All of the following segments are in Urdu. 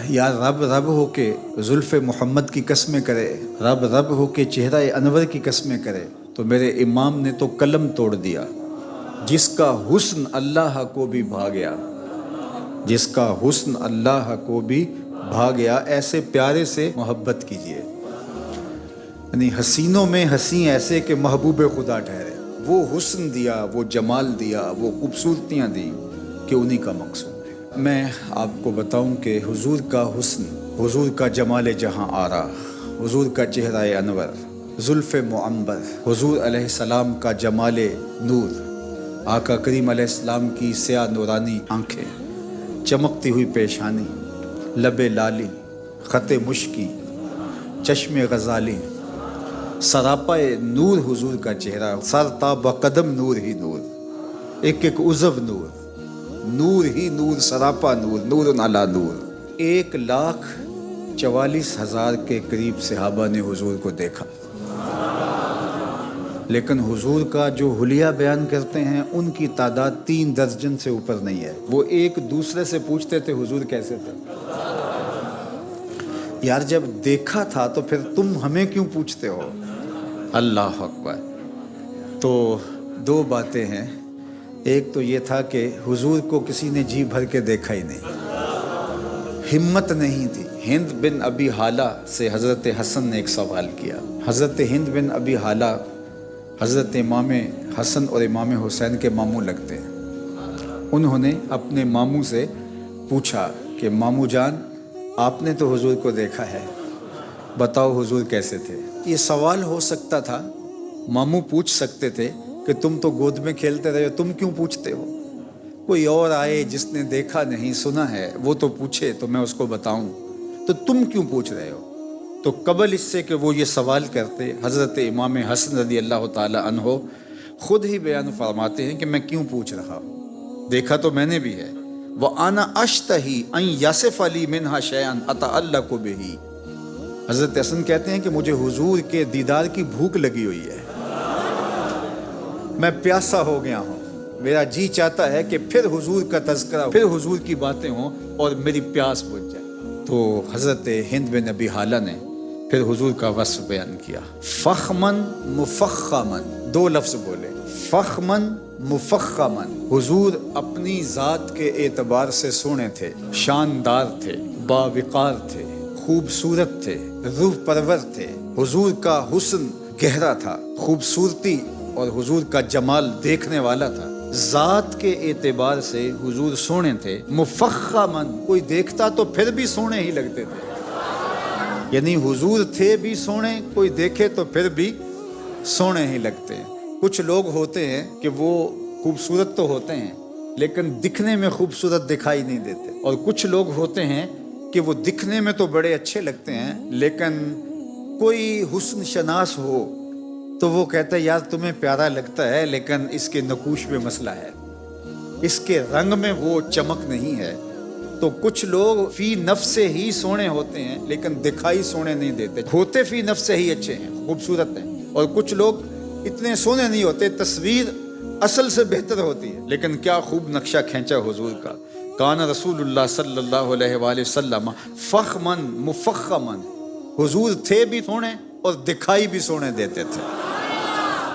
یا رب رب ہو کے زلف محمد کی قسمیں کرے، رب رب ہو کے چہرہ انور کی قسمیں کرے، تو میرے امام نے تو قلم توڑ دیا، جس کا حسن اللہ کو بھی بھا گیا، جس کا حسن اللہ کو بھی بھا گیا، ایسے پیارے سے محبت کیجئے۔ یعنی حسینوں میں حسین ایسے کہ محبوب خدا ٹھہرے، وہ حسن دیا، وہ جمال دیا، وہ خوبصورتیاں دیں کہ انہی کا مقصود ہے۔ میں آپ کو بتاؤں کہ حضور کا حسن، حضور کا جمال جہاں آرا، حضور کا چہرہ انور، زلف معنبر، حضور علیہ السلام کا جمال نور، آقا کریم علیہ السلام کی سیاہ نورانی آنکھیں، چمکتی ہوئی پیشانی، لب لالی، خط مشکی، چشم غزالی، سراپا نور حضور کا چہرہ، سر تا بقدم نور ہی نور، ایک ایک عضو نور، نور ہی نور، سراپا نور، نور علی نور۔ 1,44,000 کے قریب صحابہ نے حضور کو دیکھا، لیکن حضور کا جو حلیہ بیان کرتے ہیں ان کی تعداد 3 درجن سے اوپر نہیں ہے۔ وہ ایک دوسرے سے پوچھتے تھے حضور کیسے تھے؟ یار جب دیکھا تھا تو پھر تم ہمیں کیوں پوچھتے ہو؟ اللہ اکبر۔ تو 2 باتیں ہیں، ایک تو یہ تھا کہ حضور کو کسی نے جی بھر کے دیکھا ہی نہیں، ہمت نہیں تھی۔ ہند بن ابی حالہ سے حضرت حسن نے ایک سوال کیا۔ حضرت ہند بن ابی حالہ حضرت امام حسن اور امام حسین کے ماموں لگتے ہیں۔ انہوں نے اپنے ماموں سے پوچھا کہ ماموں جان آپ نے تو حضور کو دیکھا ہے، بتاؤ حضور کیسے تھے؟ یہ سوال ہو سکتا تھا، ماموں پوچھ سکتے تھے کہ تم تو گود میں کھیلتے رہے ہو، تم کیوں پوچھتے ہو؟ کوئی اور آئے جس نے دیکھا نہیں سنا ہے وہ تو پوچھے تو میں اس کو بتاؤں، تو تم کیوں پوچھ رہے ہو؟ تو قبل اس سے کہ وہ یہ سوال کرتے، حضرت امام حسن رضی اللہ تعالی عنہ خود ہی بیان فرماتے ہیں کہ میں کیوں پوچھ رہا ہوں، دیکھا تو میں نے بھی ہے۔ وَأَنَا أَشْتَهِي أَن يَصِفَ لِي مِنْهَا شَيْئًا أَتَعَلَّقُ بِهِ۔ حضرت حسن کہتے ہیں کہ مجھے حضور کے دیدار کی بھوک لگی ہوئی ہے، میں پیاسا ہو گیا ہوں، میرا جی چاہتا ہے کہ پھر حضور کا تذکرہ، پھر حضور کی باتیں ہوں اور میری پیاس بجھ جائے۔ تو حضرت ہند بن ابی حالہ نے پھر حضور کا وصف بیان کیا، فخمن مفخمن، 2 لفظ بولے، فخمن مفخمن۔ حضور اپنی ذات کے اعتبار سے سونے تھے، شاندار تھے، باوقار تھے، خوبصورت تھے، روح پرور تھے۔ حضور کا حسن گہرا تھا، خوبصورتی اور حضور کا جمال دیکھنے والا تھا۔ ذات کے اعتبار سے حضور سونے تھے، مفخمن، کوئی دیکھتا تو پھر بھی سونے ہی لگتے تھے۔ یعنی حضور تھے بھی سونے، کوئی دیکھے تو پھر بھی سونے ہی لگتے ہیں۔ کچھ لوگ ہوتے ہیں کہ وہ خوبصورت تو ہوتے ہیں لیکن دکھنے میں خوبصورت دکھائی نہیں دیتے، اور کچھ لوگ ہوتے ہیں کہ وہ دکھنے میں تو بڑے اچھے لگتے ہیں لیکن کوئی حسن شناس ہو تو وہ کہتا ہے یار تمہیں پیارا لگتا ہے لیکن اس کے نقوش میں مسئلہ ہے، اس کے رنگ میں وہ چمک نہیں ہے۔ تو کچھ لوگ فی نفس سے ہی سونے ہوتے ہیں لیکن دکھائی سونے نہیں دیتے، ہوتے فی نفس سے ہی اچھے ہیں، خوبصورت ہیں۔ اور کچھ لوگ اتنے سونے نہیں ہوتے، تصویر اصل سے بہتر ہوتی ہے لیکن کیا خوب نقشہ کھینچا حضور کا۔ کان رسول اللہ صلی اللہ علیہ وآلہ وسلم فخمن مفخمن، حضور تھے بھی سونے اور دکھائی بھی سونے دیتے تھے۔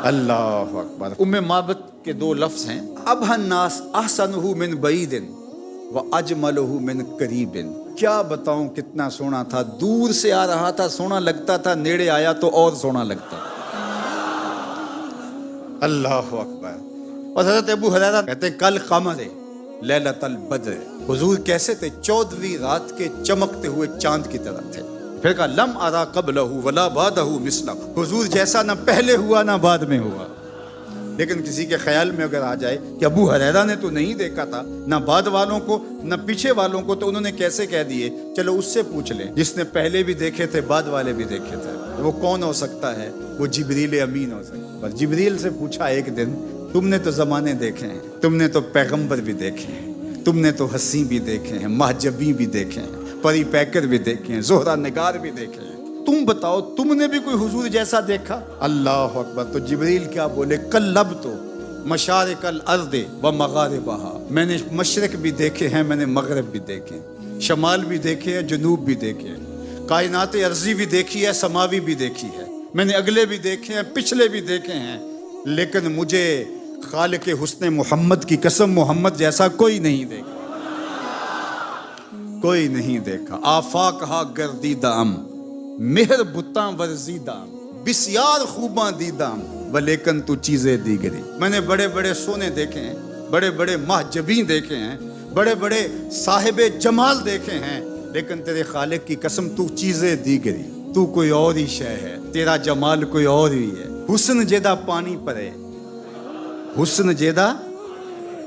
اللہ اکبر۔ ام معبد کے 2 لفظ ہیں، ابہ الناس احسنہ من بعید واجملہ من قریب۔ کیا بتاؤں کتنا سونا تھا، دور سے آ رہا تھا سونا لگتا تھا، نیڑے آیا تو اور سونا لگتا۔ اللہ اکبر۔ اور حضرت ابو ہریرہ کہتے ہیں کل قمر لیلۃ البدر، حضور کیسے تھے؟ 14ویں رات کے چمکتے ہوئے چاند کی طرح تھے۔ پھر کہا لم ارا قبلہ ولا بعدہ مثلہ، حضور جیسا نہ پہلے ہوا نہ بعد میں ہوا۔ لیکن کسی کے خیال میں اگر آ جائے کہ ابو ہریرہ نے تو نہیں دیکھا تھا، نہ بعد والوں کو نہ پیچھے والوں کو، تو انہوں نے کیسے کہہ دیے؟ چلو اس سے پوچھ لیں جس نے پہلے بھی دیکھے تھے بعد والے بھی دیکھے تھے، وہ کون ہو سکتا ہے؟ وہ جبریل امین ہو سکتا ہے۔ جبریل سے پوچھا ایک دن، تم نے تو زمانے دیکھے ہیں، تم نے تو پیغمبر بھی دیکھے ہیں، تم نے تو حسین بھی دیکھے ہیں، مہجبی بھی دیکھے ہیں، پری پیکر بھی دیکھے ہیں، زہرہ نگار بھی دیکھے ہیں، تم بتاؤ تم نے بھی کوئی حضور جیسا دیکھا؟ اللہ اکبر۔ تو جبریل کیا بولے؟ قلبت مشارق الارض و مغاربہا، میں نے مشرق بھی دیکھے ہیں، میں نے مغرب بھی دیکھے ہیں۔ شمال بھی دیکھے ہیں، جنوب بھی دیکھے ہیں، کائنات ارضی بھی دیکھی ہے، سماوی بھی دیکھی ہے، میں نے اگلے بھی دیکھے ہیں، پچھلے بھی دیکھے ہیں، لیکن مجھے خالق حسن محمد کی قسم محمد جیسا کوئی نہیں دیکھا، کوئی نہیں دیکھا۔ آفاق ہا گردیدام، مہر بتاں ورزیدام، بسیار خوباں دیدام، ولیکن تو چیزیں دیگری۔ میں نے بڑے بڑے سونے دیکھے ہیں، بڑے بڑے محجبین دیکھے ہیں، بڑے بڑے صاحب جمال دیکھے ہیں، لیکن تیرے خالق کی قسم تو چیزیں دیگری، تو کوئی اور ہی شے ہے، تیرا جمال کوئی اور ہی ہے۔ حسن جیدہ پانی پرے، حسن جیدہ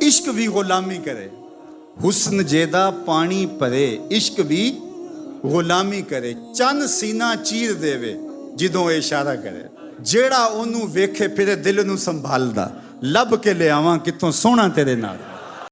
عشق بھی غلامی کرے، حسن جیدہ پانی پرے عشق بھی غلامی کرے، چند سینہ چیر دیوے جدوں اشارہ کرے، جیڑا اونوں ویکھے پھرے دل نوں سنبھالدا، لب کے لے آواں کتوں سونا تیرے نال۔